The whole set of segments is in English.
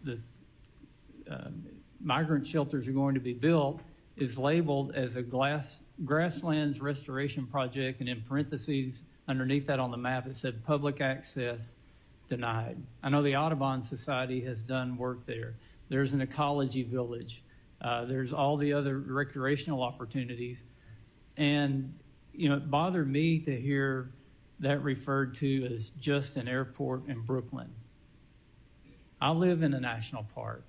the migrant shelters are going to be built is labeled as a grasslands restoration project, and in parentheses underneath that on the map it said public access denied. I know the Audubon Society has done work there. There's an ecology village. There's all the other recreational opportunities. And, you know, it bothered me to hear that referred to as just an airport in Brooklyn. I live in a national park,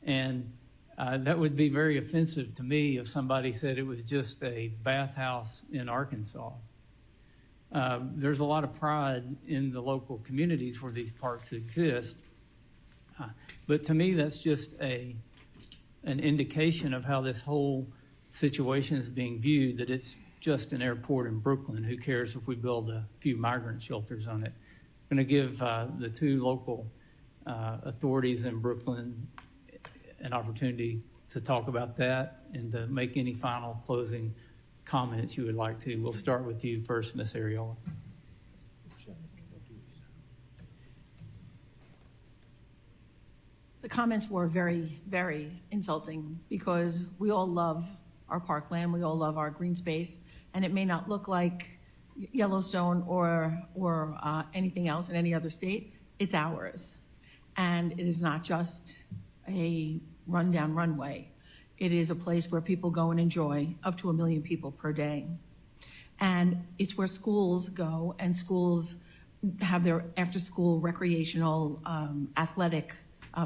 and that would be very offensive to me if somebody said it was just a bathhouse in Arkansas. There's a lot of pride in the local communities where these parks exist. But to me, that's just an indication of how this whole situation is being viewed, that it's just an airport in Brooklyn. Who cares if we build a few migrant shelters on it? I'm going to give the two local authorities in Brooklyn an opportunity to talk about that and to make any final closing comments you would like to. We'll start with you first, Ms. Ariola. The comments were very, very insulting because we all love our parkland, we all love our green space, and it may not look like Yellowstone or anything else in any other state. It's ours. And it is not just a rundown runway. It is a place where people go and enjoy, up to 1 million people per day. And it's where schools go, and schools have their after-school recreational athletic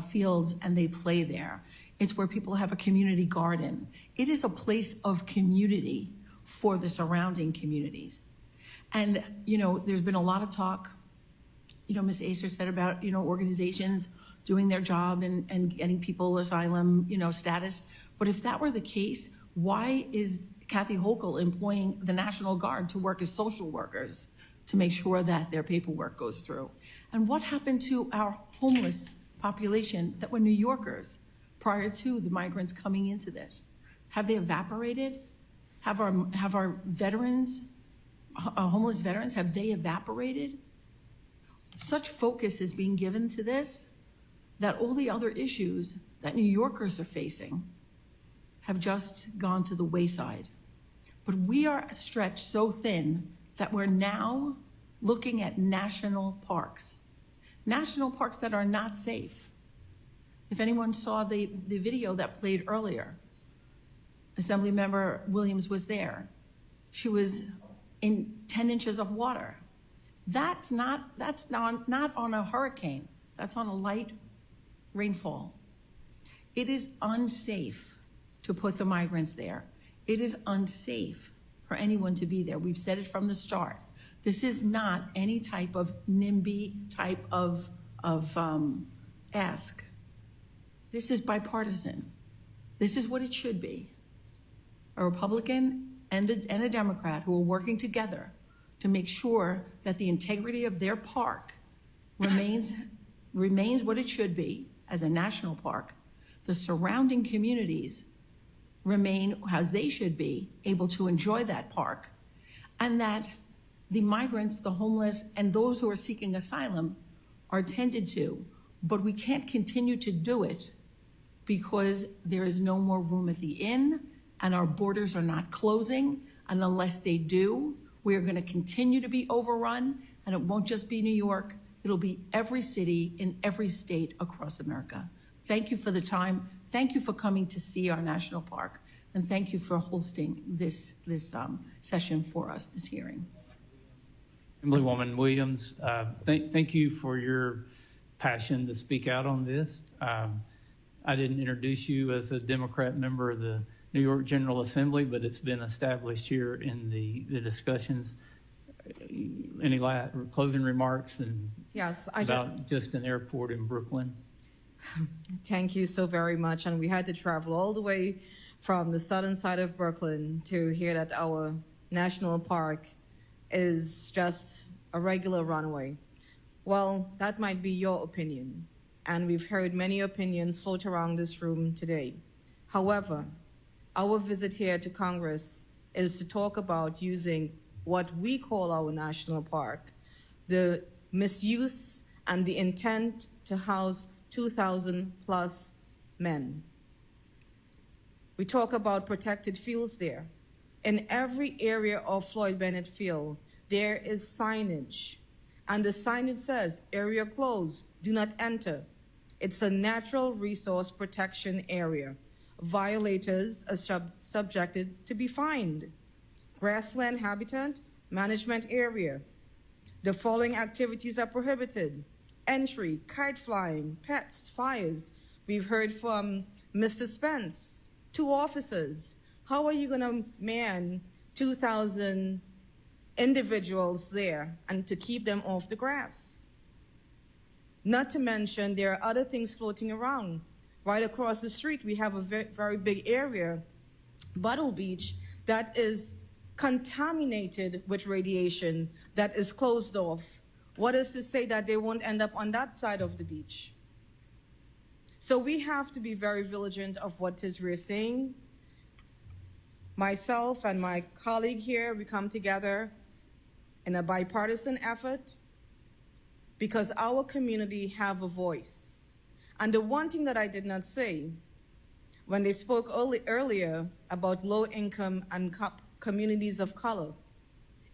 fields, and they play there. It's where people have a community garden. It is a place of community for the surrounding communities. And, you know, there's been a lot of talk, you know, Ms. Acer said about, you know, organizations doing their job and getting people asylum, you know, status. But if that were the case, why is Kathy Hochul employing the National Guard to work as social workers to make sure that their paperwork goes through? And what happened to our homeless population that were New Yorkers prior to the migrants coming into this? Have they evaporated? Have our veterans, homeless veterans, have they evaporated? Such focus is being given to this that all the other issues that New Yorkers are facing have just gone to the wayside. But we are stretched so thin that we're now looking at national parks that are not safe. If anyone saw the video that played earlier, Assemblymember Williams was there. She was in 10 inches of water. That's not on a hurricane. That's on a light rainfall. It is unsafe to put the migrants there. It is unsafe for anyone to be there. We've said it from the start. This is not any type of NIMBY type of ask. This is bipartisan. This is what it should be. A Republican and a Democrat who are working together to make sure that the integrity of their park remains what it should be as a national park. The surrounding communities remain as they should be, able to enjoy that park, and that the migrants, the homeless, and those who are seeking asylum are tended to. But we can't continue to do it because there is no more room at the inn and our borders are not closing. And unless they do, we are going to continue to be overrun, and it won't just be New York. It'll be every city in every state across America. Thank you for the time. Thank you for coming to see our national park. And thank you for hosting this session for us, this hearing. Assemblywoman Williams, thank you for your passion to speak out on this. I didn't introduce you as a Democrat member of the New York General Assembly, but it's been established here in the discussions. Any closing remarks and yes, about just an airport in Brooklyn? Thank you so very much. And we had to travel all the way from the southern side of Brooklyn to hear that our national park is just a regular runway. Well, that might be your opinion. And we've heard many opinions float around this room today. However, our visit here to Congress is to talk about using what we call our national park, the misuse and the intent to house 2,000 plus men. We talk about protected fields there. In every area of Floyd Bennett Field, there is signage. And the signage says, area closed, do not enter. It's a natural resource protection area. Violators are subjected to be fined. Grassland habitat management area. The following activities are prohibited: entry, kite flying, pets, fires. We've heard from Mr. Spence, 2 officers. How are you going to man 2,000 individuals there and to keep them off the grass? Not to mention, there are other things floating around. Right across the street, we have a very big area, Buttle Beach, that is contaminated with radiation, that is closed off. What is to say that they won't end up on that side of the beach? So we have to be very vigilant of what is we're saying. Myself and my colleague here, we come together in a bipartisan effort because our community have a voice. And the one thing that I did not say, when they spoke earlier about low income and communities of color,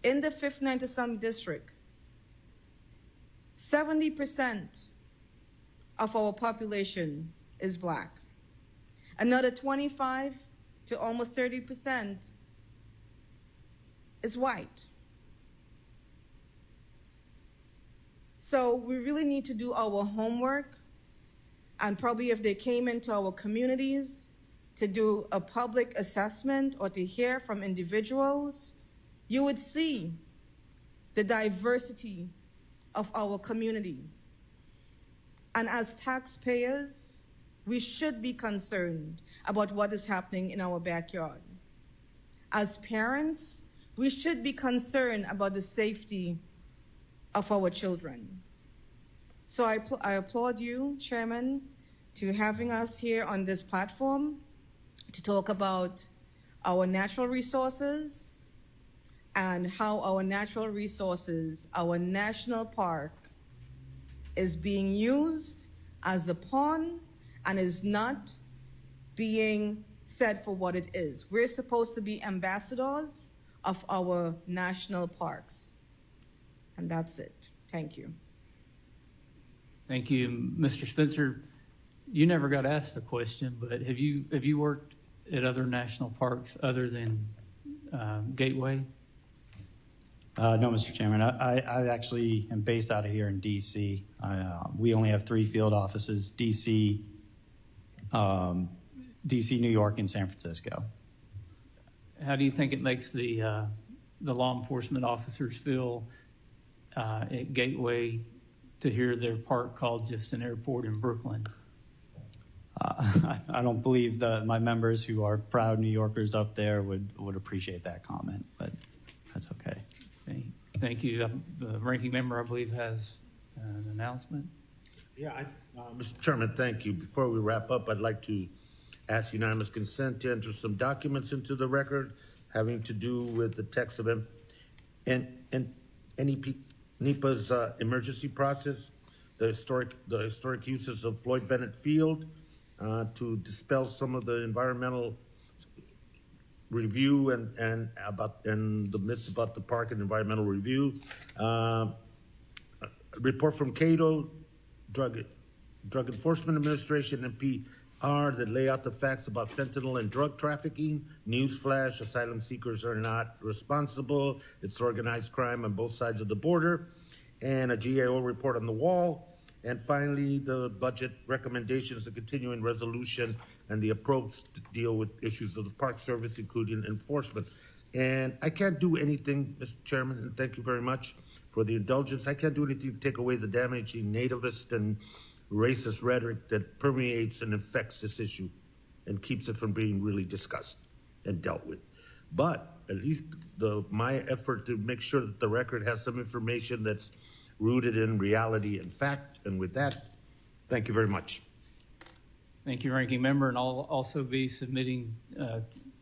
in the 5th 9th Assembly District, 70% of our population is Black. Another 25 to almost 30% is white. So we really need to do our homework, and probably if they came into our communities to do a public assessment or to hear from individuals, you would see the diversity of our community. And as taxpayers, we should be concerned about what is happening in our backyard. As parents, we should be concerned about the safety of our children. So I applaud you, Chairman, to having us here on this platform to talk about our natural resources and how our natural resources, our national park, is being used as a pawn and is not being said for what it is. We're supposed to be ambassadors of our national parks. And that's it. Thank you. Thank you. Mr. Spencer, you never got asked the question, but have you worked at other national parks other than Gateway? No, Mr. Chairman. I actually am based out of here in D.C. We only have 3 field offices: D.C., New York, and San Francisco. How do you think it makes the law enforcement officers feel at Gateway to hear their park called just an airport in Brooklyn? I don't believe my members who are proud New Yorkers up there would appreciate that comment, but that's okay. Thank you. The ranking member, I believe, has an announcement. Yeah, Mr. Chairman, thank you. Before we wrap up, I'd like to ask unanimous consent to enter some documents into the record having to do with the text of NEPA's emergency process, the historic uses of Floyd Bennett Field, to dispel some of the environmental review and the myths about the park and environmental review. Report from Cato, Drug Enforcement Administration, and PR that lay out the facts about fentanyl and drug trafficking. Newsflash: asylum seekers are not responsible. It's organized crime on both sides of the border. And a GAO report on the wall. And finally, the budget recommendations, the continuing resolution, and the approach to deal with issues of the Park Service, including enforcement. And I can't do anything, Mr. Chairman, and thank you very much for the indulgence. I can't do anything to take away the damaging nativist and racist rhetoric that permeates and affects this issue and keeps it from being really discussed and dealt with. But at least my effort to make sure that the record has some information that's rooted in reality and fact. And with that, thank you very much. Thank you, ranking member, and I'll also be submitting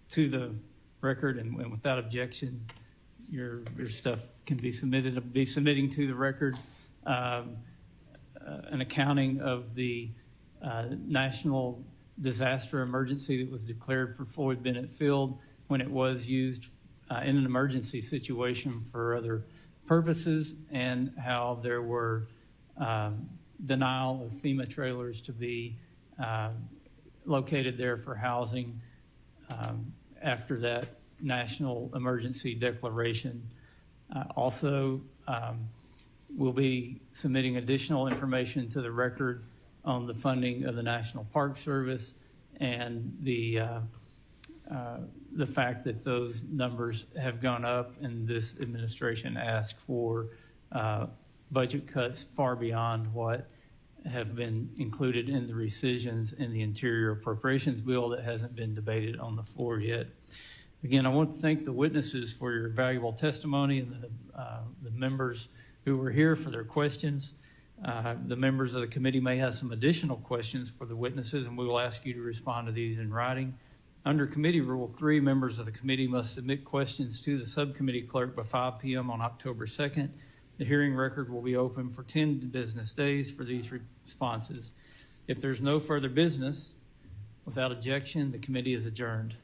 to the record, and without objection, your stuff can be submitted. I'll be submitting to the record an accounting of the national disaster emergency that was declared for Floyd Bennett Field when it was used in an emergency situation for other purposes, and how there were denial of FEMA trailers to be located there for housing after that national emergency declaration. Also, we'll be submitting additional information to the record on the funding of the National Park Service and the fact that those numbers have gone up, and this administration asked for budget cuts far beyond what have been included in the rescissions in the Interior Appropriations Bill that hasn't been debated on the floor yet. Again, I want to thank the witnesses for your valuable testimony and the members who were here for their questions. The members of the committee may have some additional questions for the witnesses, and we will ask you to respond to these in writing. Under Committee Rule 3, members of the committee must submit questions to the subcommittee clerk by 5 p.m. on October 2nd. The hearing record will be open for 10 business days for these responses. If there's no further business, without objection, the committee is adjourned.